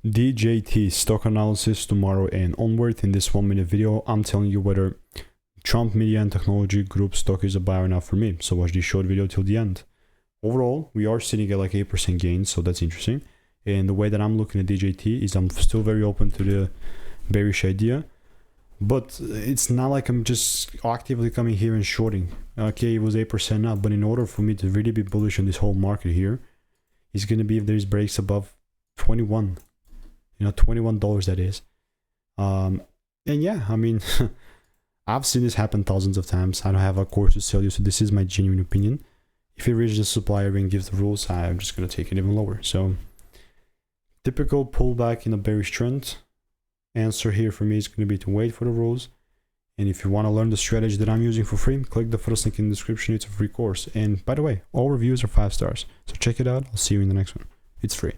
DJT stock analysis tomorrow and onward. In this 1-minute video, I'm telling you whether Trump Media and Technology Group stock is a buy or not for me. So watch this short video till the end. Overall, we are sitting at like 8% gain, so that's interesting. And the way that I'm looking at DJT is I'm still very open to the bearish idea, but it's not like I'm just actively coming here and shorting. Okay, it was 8% up, but in order for me to really be bullish on this whole market here, it's going to be if there's breaks above 21, $21 that is. And yeah, I mean, I've seen this happen thousands of times. I don't have a course to sell you, so this is my genuine opinion. If it reaches the supply area and gives the rules, I'm just going to take it even lower. So typical pullback in a bearish trend. Answer here for me is going to be to wait for the rules. And if you want to learn the strategy that I'm using for free, click the first link in the description. It's a free course. And by the way, all reviews are 5 stars. So check it out. I'll see you in the next one. It's free.